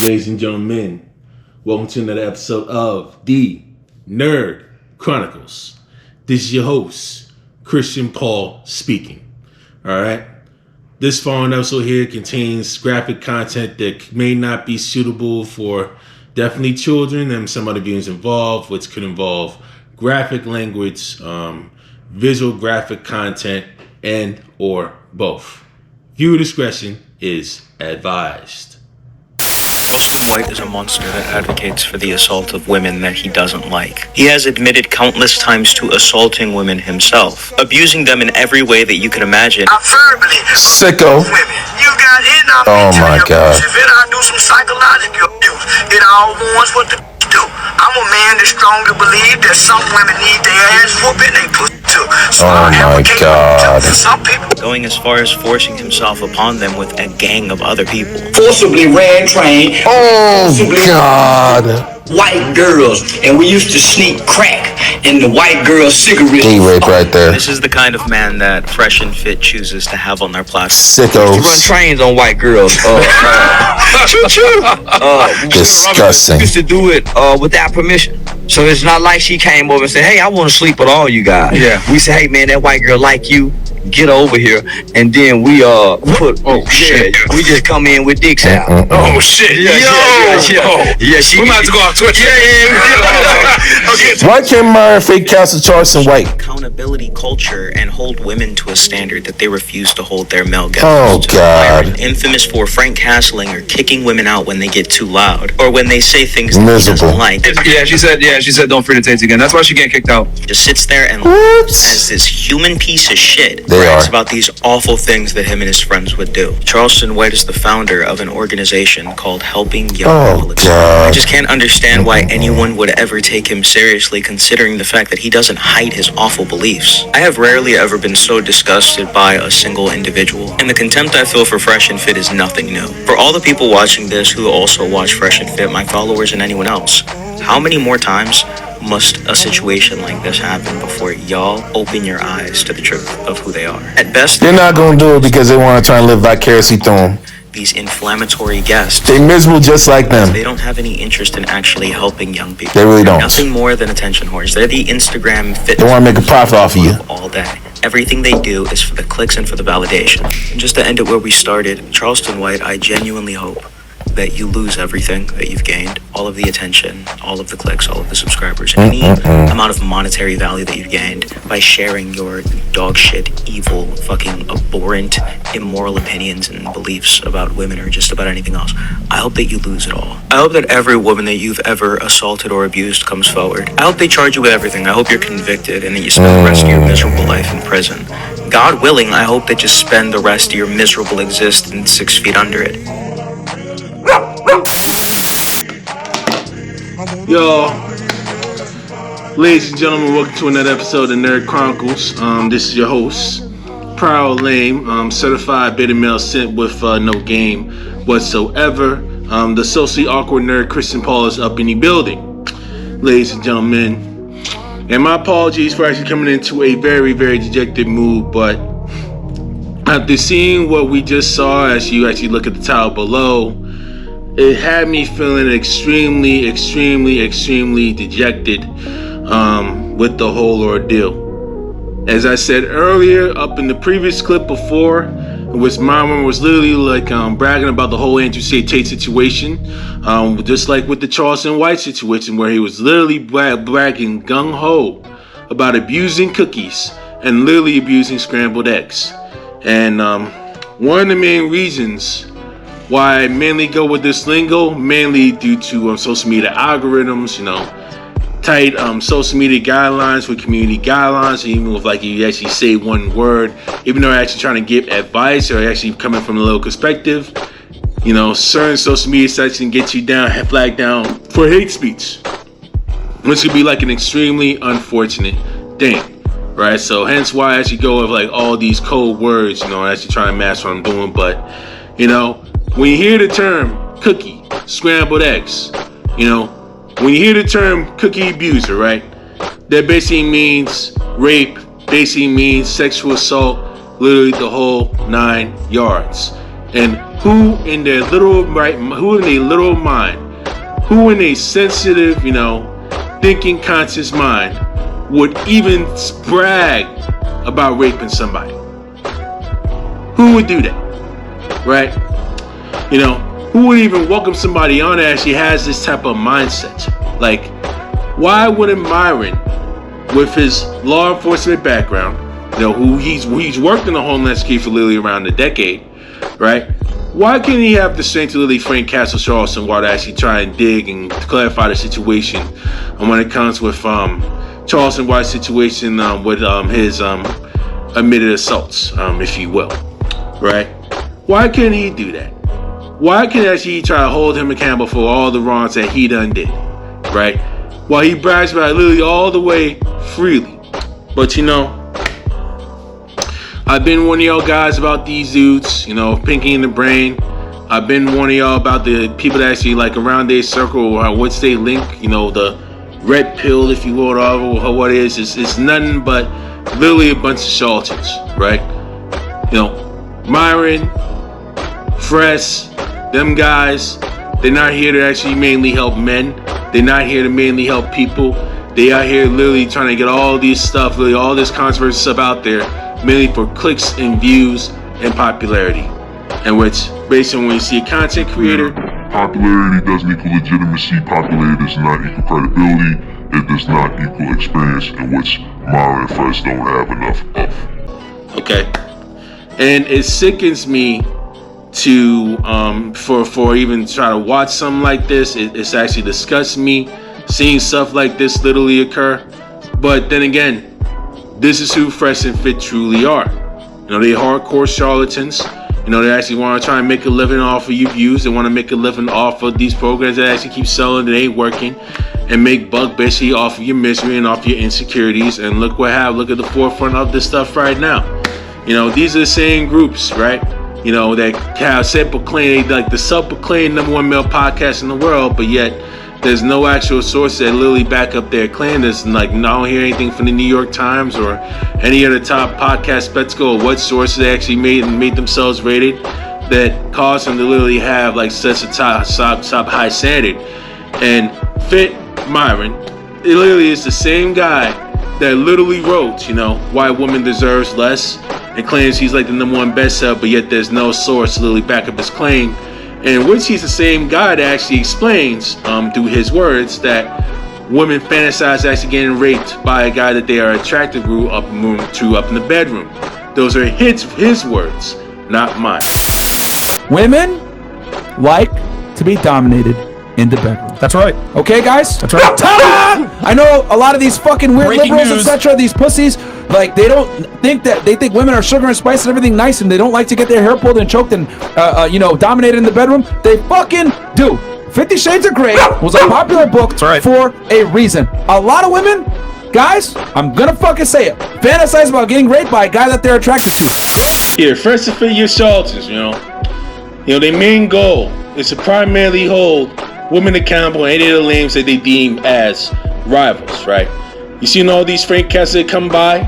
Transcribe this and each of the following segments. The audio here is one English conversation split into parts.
Ladies and gentlemen, welcome to another episode of the Nerd Chronicles. This is your host, Christian Paul speaking. Alright? This following episode here contains graphic content that may not be suitable for definitely children and some other viewers involved, which could involve graphic language, visual graphic content, and or both. Viewer discretion is advised. Charleston White is a monster that advocates for the assault of women that he doesn't like. He has admitted countless times to assaulting women himself, abusing them in every way that you can imagine. Sicko. Oh my God. If it I do some psychological abuse, it all wants what to do. I'm a man that's strong to believe that some women need their ass whooping they pussy too. So oh my God. Some people going as far as forcing himself upon them with a gang of other people. Forcibly ran train. Oh God. White girls, and we used to sneak crack in the white girls' cigarettes. Gay rape right there. This is the kind of man that Fresh and Fit chooses to have on their platform. Sickos. Run trains on white girls. Disgusting. We used to do it without permission. So it's not like she came over and said, "Hey, I want to sleep with all you guys." Yeah. We said, "Hey, man, that white girl like you. Get over here," and then we put. Oh shit! We just come in with dicks out. Oh shit! Yeah. She we might have to go off Twitch. Why can't Myron fake Castle Charleston White? Accountability culture and hold women to a standard that they refuse to hold their male guests. Oh God! Byron, infamous for Frank castling or kicking women out when they get too loud or when they say things that Miserable. he doesn't like. Yeah, she said don't free the tapes again. That's why she getting kicked out. Just sits there and as this human piece of shit They brags are. about these awful things that him and his friends would do. Charleston White is the founder of an organization called Helping Young Oh, Republicans. God. I just can't understand why anyone would ever take him seriously, considering the fact that he doesn't hide his awful beliefs. I have rarely ever been so disgusted by a single individual, and the contempt I feel for Fresh and Fit is nothing new. For all the people watching this who also watch Fresh and Fit, my followers and anyone else, how many more times must a situation like this happen before y'all open your eyes to the truth of who they are? At best, They're not gonna do it because they want to try and live vicariously through them. these inflammatory guests, They miserable just like them. they don't have any interest in actually helping young people. They really They're don't. nothing more than attention whores. They're the Instagram fitness. They want to make a profit off of you. All day. Everything they do is for the clicks and for the validation. And just to end it where we started, Charleston White, I genuinely hope that you lose everything that you've gained, all of the attention, all of the clicks, all of the subscribers, any amount of monetary value that you've gained by sharing your dog shit, evil, fucking abhorrent, immoral opinions and beliefs about women or just about anything else. I hope that you lose it all. I hope that every woman that you've ever assaulted or abused comes forward. I hope they charge you with everything. I hope you're convicted and that you spend the rest of your miserable life in prison. God willing, I hope that you spend the rest of your miserable existence 6 feet under it. Yo, ladies and gentlemen, welcome to another episode of the Nerd Chronicles. This is your host, Proud Lame, certified beta male sent with no game whatsoever. The socially awkward nerd Christian Paul is up in the building, ladies and gentlemen. And my apologies for actually coming into a very, very dejected mood, but after seeing what we just saw, as you actually look at the title below, it had me feeling extremely dejected with the whole ordeal. As I said earlier, up in the previous clip before, which Myron was literally like bragging about the whole Andrew Tate situation, just like with the Charleston White situation, where he was literally bragging gung-ho about abusing cookies and literally abusing scrambled eggs. And one of the main reasons why I mainly go with this lingo, mainly due to social media algorithms, tight social media guidelines with community guidelines, even with like you actually say one word, even though you're actually trying to give advice or actually coming from a little perspective, certain social media sites can get you flagged down for hate speech, which could be like an extremely unfortunate thing, right? So hence why I actually go with like all these code words, actually trying to mask what I'm doing, but when you hear the term cookie, scrambled eggs, when you hear the term cookie abuser, right, that basically means rape, basically means sexual assault, literally the whole 9 yards. And who in their little mind, who in a sensitive, thinking conscious mind would even brag about raping somebody? Who would do that, right? Who would even welcome somebody on that actually has this type of mindset? Like, why wouldn't Myron, with his law enforcement background, who he's worked in the Homeland Security for literally around a decade, right? Why can't he have the strength to literally frame Castle Charleston while to actually try and dig and clarify the situation? And when it comes with Charleston White's situation with his admitted assaults, if you will, right? Why can't he do that? Why can't actually try to hold him accountable for all the wrongs that he done did, right? While he brags about it literally all the way freely. But I've been one of y'all guys about these dudes, Pinky in the Brain. I've been one of y'all about the people that actually like around their circle or what's they link, the red pill, if you will, or what it is. It's nothing but literally a bunch of charlatans, right? Myron, Fresh, them guys, they're not here to actually mainly help men. They're not here to mainly help people. They are here literally trying to get all this stuff, really all this controversial stuff out there, mainly for clicks and views and popularity. And which, based on when you see a content creator, popularity doesn't equal legitimacy. Popularity does not equal credibility. It does not equal experience, in which Myron and Fresh don't have enough of. Okay. And it sickens me to for even try to watch something like this. It's actually disgusts me seeing stuff like this literally occur. But then again, this is who Fresh and Fit truly are. They hardcore charlatans. They actually want to try and make a living off of you views. They want to make a living off of these programs that actually keep selling that ain't working, and make buck basically off of your misery and off your insecurities. And look at the forefront of this stuff right now. These are the same groups, right? That have self-proclaimed, like the self-proclaimed #1 male podcast in the world, but yet there's no actual source that literally back up their claim. There's I don't hear anything from the New York Times or any other top podcast spectacle or what sources they actually made themselves rated that caused them to literally have like such a top high standard. And Fit Myron, it literally is the same guy that literally wrote, Why Woman Deserves Less, and claims he's like the #1 bestseller, but yet there's no source to literally back up his claim. In which he's the same guy that actually explains, through his words, that women fantasize actually getting raped by a guy that they are attracted to up in the bedroom. Those are his words, not mine. Women like to be dominated in the bedroom. That's right. Okay, guys? That's right. I know a lot of these fucking weird Breaking liberals, news. etc., these pussies, like they think women are sugar and spice and everything nice, and they don't like to get their hair pulled and choked and dominated in the bedroom. They fucking do. 50 Shades of Grey was a popular book for a reason. A lot of women, guys, I'm gonna fucking say it, fantasize about getting raped by a guy that they're attracted to. Yeah, Fresh to Fit your charlatans, their main goal is to primarily hold women accountable and any of the lames that they deem as rivals, right? You seen all these fake cats that come by,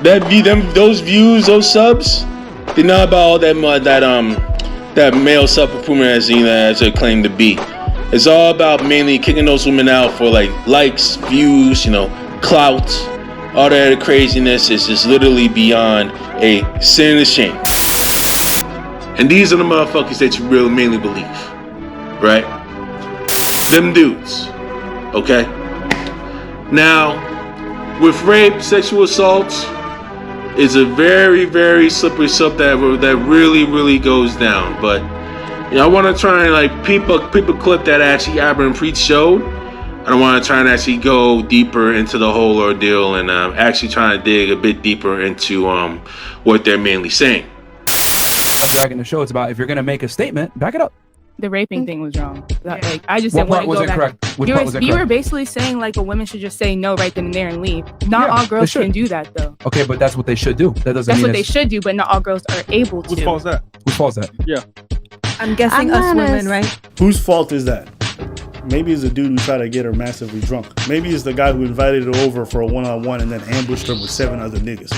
those views, those subs, they're not about all that male self-improvement as they claim to be. It's all about mainly kicking those women out for like likes, views, clout, all that craziness is just literally beyond a sin and a shame. And these are the motherfuckers that you really mainly believe, right? Them dudes, okay? Now, with rape, sexual assaults is a very, very slippery slope that really, really goes down. But I want to try and like peep a clip that actually Aberrant Preach showed. I don't want to try and actually go deeper into the whole ordeal and actually trying to dig a bit deeper into what they're mainly saying. I'm dragging the show. It's about if you're gonna make a statement, back it up. The raping thing was wrong. Like I just What didn't want part to was go back. incorrect? Which You part was were incorrect? basically saying like a woman should just say no right then and there and leave. Not Yeah, all they girls should. can do that though. Okay, but that's what they should do. That doesn't That's mean what they should do, but not all girls are able to. Whose fault is that? Whose fault is that? Yeah. I'm guessing I'm us honest. women, right? Whose fault is that? Maybe it's the dude who tried to get her massively drunk. Maybe it's the guy who invited her over for a one-on-one and then ambushed her with 7 other niggas.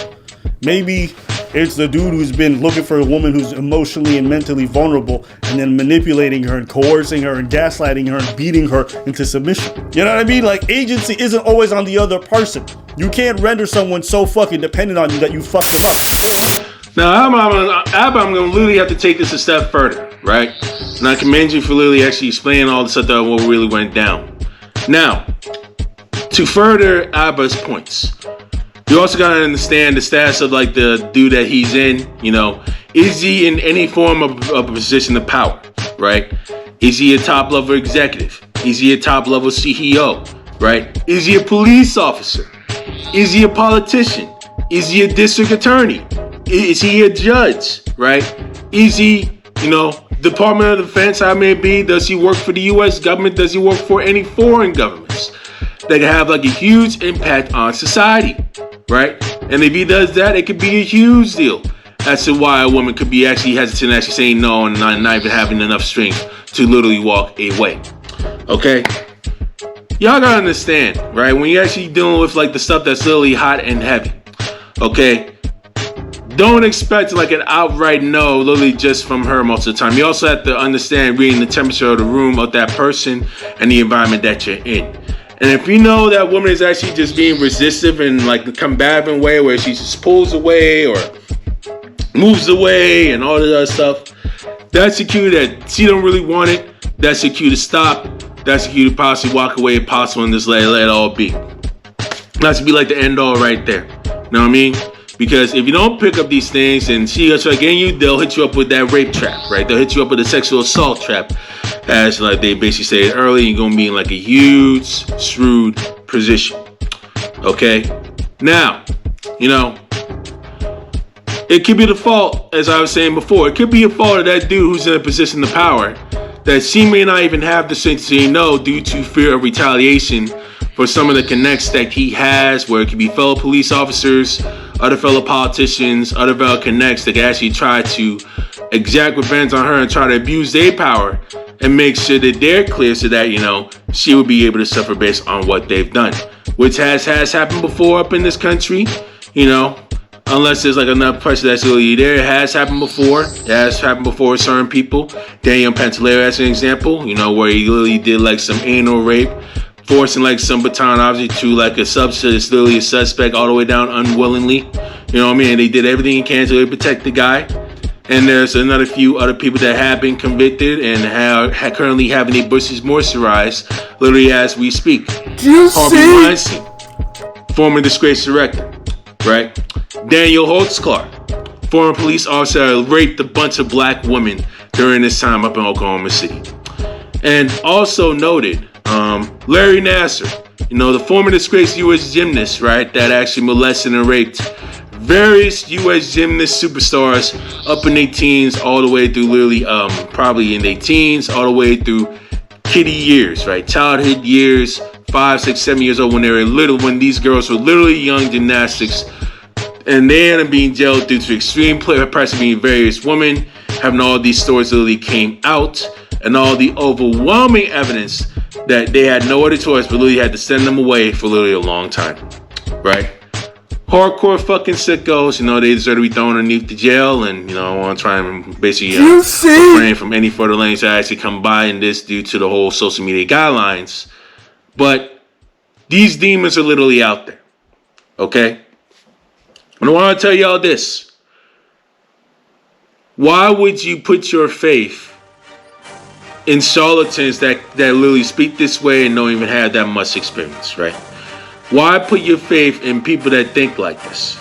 Maybe It's the dude who's been looking for a woman who's emotionally and mentally vulnerable and then manipulating her and coercing her and gaslighting her and beating her into submission. You know what I mean? Like, agency isn't always on the other person. You can't render someone so fucking dependent on you that you fuck them up. Now, I'm going to literally have to take this a step further, right? And I commend you for literally actually explaining all the stuff that what really went down. Now, to further Abba's points, you also got to understand the status of like the dude that he's in. You know, is he in any form of a position of power, right? Is he a top level executive? Is he a top level CEO, right? Is he a police officer? Is he a politician? Is he a district attorney? Is he a judge, right? Is he, you know, Department of Defense, how may it be? Does he work for the U.S. government? Does he work for any foreign governments that can have like a huge impact on society, right? And if he does that, it could be a huge deal as to why a woman could be actually hesitant, actually saying no and not even having enough strength to literally walk away, okay? Y'all gotta understand, right? When you're actually dealing with like the stuff that's literally hot and heavy, okay? Don't expect like an outright no, literally just from her most of the time. You also have to understand reading the temperature of the room of that person and the environment that you're in. And if you know that woman is actually just being resistive and like a combative way where she just pulls away or moves away and all that other stuff, that's the cue that she don't really want it. That's the cue to stop. That's the cue to possibly walk away if possible and just let it all be. That's to be like the end all right there. You know what I mean? Because if you don't pick up these things and she gets again you, they'll hit you up with that rape trap, right? They'll hit you up with a sexual assault trap. As like they basically said earlier, you're gonna be in like a huge shrewd position. Okay? Now, you know, it could be the fault, as I was saying before, it could be a fault of that dude who's in a position of power that she may not even have the sense to say no due to fear of retaliation for some of the connects that he has, where it could be fellow police officers, other fellow politicians, other fellow connects that can actually try to exact revenge on her and try to abuse their power and make sure that they're clear so that, you know, she will be able to suffer based on what they've done, which has happened before up in this country, you know, unless there's like enough pressure that's really there. It has happened before. It has happened before with certain people. Daniel Pantaleo as an example, you know, where he literally did like some anal rape, forcing like some baton obviously to like a subset that's literally a suspect all the way down unwillingly. You know what I mean? They did everything he can to protect the guy. And there's another few other people that have been convicted and have currently having their bushes moisturized literally as we speak. Harvey Weinstein, former disgraced director, right? Daniel Holtzclaw, former police officer, raped a bunch of black women during his time up in Oklahoma City. And also noted, Larry Nassar, you know, the former disgraced U.S. gymnast, right, that actually molested and raped various U.S. gymnast superstars up in their teens all the way through literally probably in their teens all the way through kiddie years, right, childhood years, 5, 6, 7 years old when they were little, when these girls were literally young gymnastics, and they ended up being jailed due to extreme pressure being various women, having all these stories literally came out, and all the overwhelming evidence that they had no other choice but literally had to send them away for literally a long time, right? Hardcore fucking sickos, you know, they deserve to be thrown underneath the jail, and, you know, I want to try and basically refrain from any further language that actually come by in this due to the whole social media guidelines. But these demons are literally out there, okay? And I want to tell y'all this. Why would you put your faith in charlatans that literally speak this way and don't even have that much experience, right? Why put your faith in people that think like this?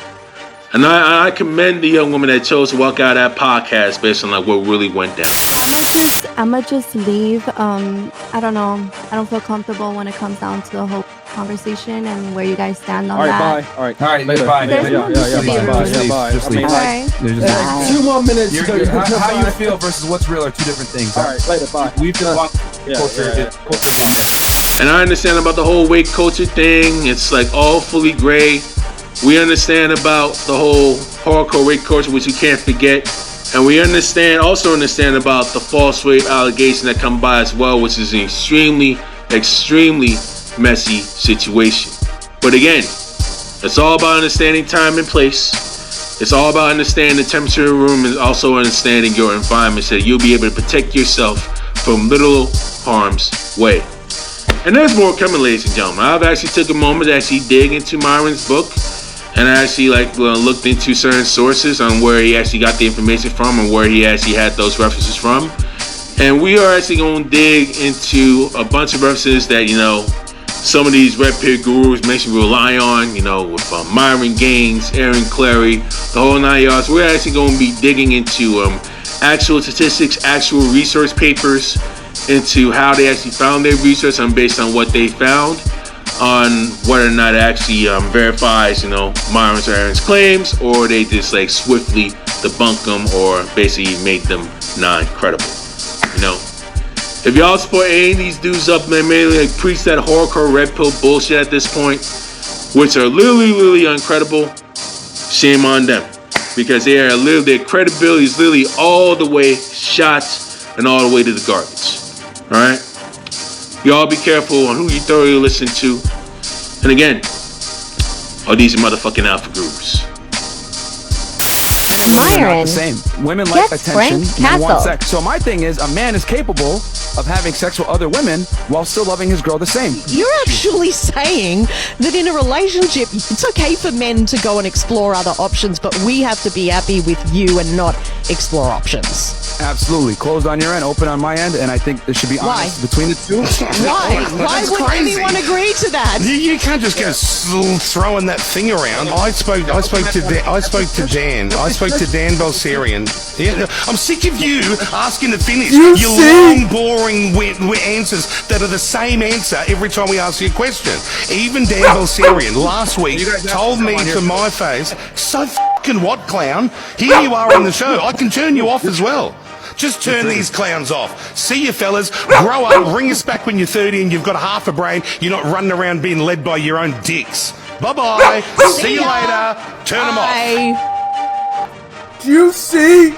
And I commend the young woman that chose to walk out of that podcast based on like what really went down. I'ma just leave. I don't know. I don't feel comfortable when it comes down to the whole conversation and where you guys stand on that. All right, later. Bye. Bye. Just leave. All right. 2 more minutes. How you feel versus what's real are two different things. All right, later. Bye. We feel culture getting missed. And I understand about the whole weight culture thing. It's like all fully gray. We understand about the whole hardcore rape culture, which we can't forget. And we also understand about the false rape allegation that come by as well, which is an extremely, extremely messy situation. But again, it's all about understanding time and place. It's all about understanding the temperature of the room and also understanding your environment so that you'll be able to protect yourself from little harm's way. And there's more coming, ladies and gentlemen. I've actually took a moment to actually dig into Myron's book, and I actually looked into certain sources on where he actually got the information from and where he actually had those references from. And we are actually going to dig into a bunch of references that, some of these Red Pill gurus mentioned rely on, with Myron Gaines, Aaron Clary, the whole 9 yards. We're actually going to be digging into actual statistics, actual research papers, into how they actually found their research and based on what they found on whether or not it actually verifies, Myron's or Aaron's claims, or they just swiftly debunk them or basically make them non-credible. If y'all support any of these dudes up, man, mainly preach that hardcore red pill bullshit at this point, which are literally uncredible, shame on them. Because their credibility is literally all the way shot and all the way to the garbage. Alright? Y'all be careful on who you thoroughly listen to. And again, are these motherfucking alpha gurus? Women are not the same. Women like attention and want sex. So my thing is, a man is capable of having sex with other women while still loving his girl the same. You're actually saying that in a relationship, it's okay for men to go and explore other options, but we have to be happy with you and not explore options. Absolutely. Closed on your end, open on my end, and I think there should be honest between the two. Why? Why would anyone agree to that? You can't just go throwing that thing around. I spoke to Dan. I spoke to Dan Balserian. Yeah, I'm sick of you asking to finish your long, boring answers that are the same answer every time we ask you a question. Even Dan Balserian last week told me to my face, "So fucking what, clown? Here you are on the show. I can turn you off as well. Just turn these clowns off. See you fellas, grow up, bring us back when you're 30 and you've got half a brain. You're not running around being led by your own dicks. Bye-bye. See you later. Turn them off." Juicy.